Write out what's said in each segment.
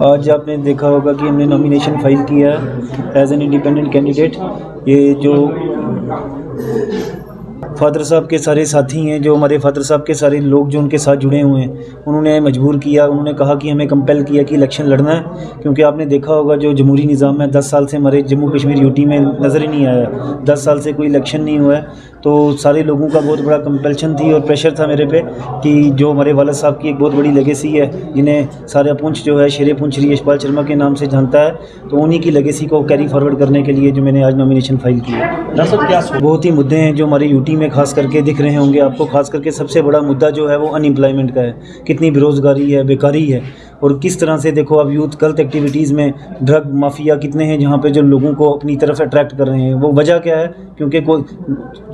आज आपने देखा होगा कि हमने नॉमिनेशन फाइल किया है एज एन इंडिपेंडेंट कैंडिडेट। ये जो फादर साहब के सारे साथी हैं, जो हमारे फादर साहब के सारे लोग जो उनके साथ जुड़े हुए हैं, उन्होंने मजबूर किया, उन्होंने कहा कि हमें कंपेल किया कि इलेक्शन लड़ना है। क्योंकि आपने देखा होगा जो जमहूरी निज़ाम है 10 साल से हमारे जम्मू कश्मीर यूटी में नज़र ही नहीं आया, 10 साल से कोई इलेक्शन नहीं हुआ है। तो सारे लोगों का बहुत बड़ा कंपल्शन थी और प्रेशर था मेरे पे कि जो हमारे वालिद साहब की एक बहुत बड़ी लेगेसी है, जिन्हें सारा पुंछ जो है शेरे पुंछ यशपाल शर्मा के नाम से जानता है, तो उन्हीं की लेगेसी को कैरी फॉरवर्ड करने के लिए जो मैंने आज नॉमिनेशन फाइल की है। क्या बहुत ही मुद्दे हैं जो हमारे यूटी में खास करके दिख रहे होंगे आपको। खास करके सबसे बड़ा मुद्दा जो है वो अनएम्प्लॉयमेंट का है, कितनी बेरोज़गारी है, बेकारी है, और किस तरह से देखो आप यूथ गलत एक्टिविटीज़ में, ड्रग माफिया कितने हैं जहाँ पे जो लोगों को अपनी तरफ अट्रैक्ट कर रहे हैं। वो वजह क्या है? क्योंकि कोई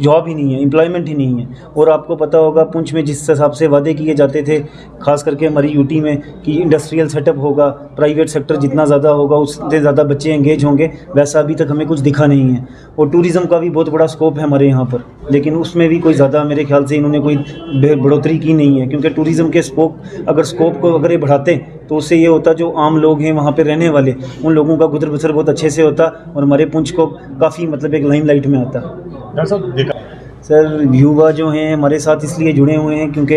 जॉब ही नहीं है, एम्प्लॉयमेंट ही नहीं है। और आपको पता होगा पुंछ में जिस हिसाब से वादे किए जाते थे, खास करके हमारी यूटी में, कि इंडस्ट्रियल सेटअप होगा, प्राइवेट सेक्टर जितना ज़्यादा होगा उससे ज़्यादा बच्चे एंगेज होंगे, वैसा अभी तक हमें कुछ दिखा नहीं है। और टूरिज़्म का भी बहुत बड़ा स्कोप है हमारे यहाँ पर, लेकिन उसमें भी कोई ज़्यादा मेरे ख्याल से इन्होंने कोई बढ़ोतरी की नहीं है। क्योंकि टूरिज़्म के स्कोप को अगर ये बढ़ाते तो उससे ये होता जो आम लोग हैं वहाँ पे रहने वाले, उन लोगों का गुजर बसर बहुत अच्छे से होता और हमारे पुंछ को काफ़ी मतलब एक लाइमलाइट में आता। डॉक्टर साहब देखा सर, युवा जो हैं हमारे साथ इसलिए जुड़े हुए हैं क्योंकि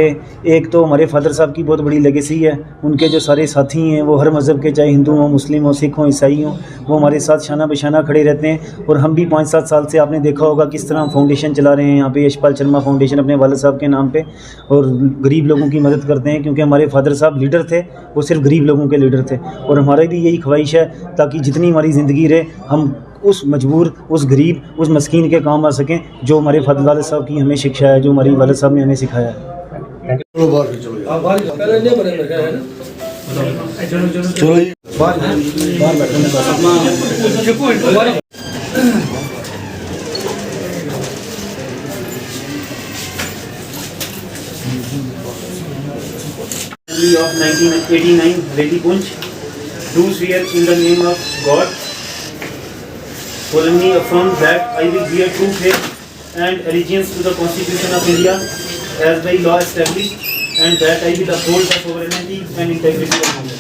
एक तो हमारे फादर साहब की बहुत बड़ी लेगेसी है। उनके जो सारे साथी हैं वो हर मज़हब के, चाहे हिंदू हों, मुस्लिम हों, सिख हों, ईसाई हों, वो हमारे साथ शाना बशाना खड़े रहते हैं। और हम भी 5-7 साल से आपने देखा होगा किस तरह फाउंडेशन चला रहे हैं यहाँ पे, यशपाल शर्मा फाउंडेशन, अपने वालिद साहब के नाम पे, और गरीब लोगों की मदद करते हैं। क्योंकि हमारे फादर साहब लीडर थे, वो सिर्फ गरीब लोगों के लीडर थे। और हमारी भी यही ख्वाहिश है ताकि जितनी हमारी ज़िंदगी रहे हम उस मजबूर, उस गरीब, उस मस्कीन के काम आ सकें, जो हमारे वालिद साहब की हमें शिक्षा है, जो हमारी वालिद साहब ने हमें सिखाया है। Of 1989 Ready Punch, do swear in the name of God, solemnly affirm that I will bear true faith and allegiance to the Constitution of India as by law established, and that I will uphold the sovereignty and integrity of India.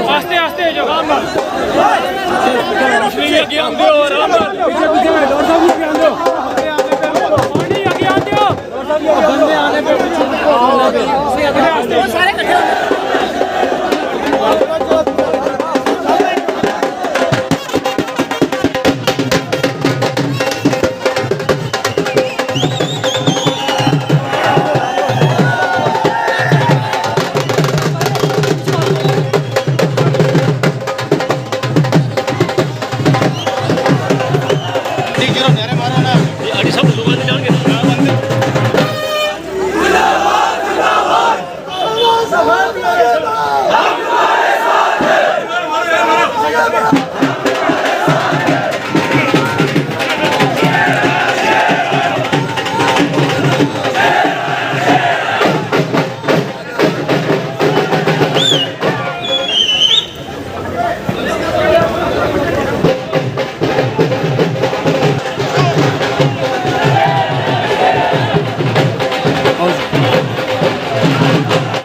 आस्ते आस्ते जो आराम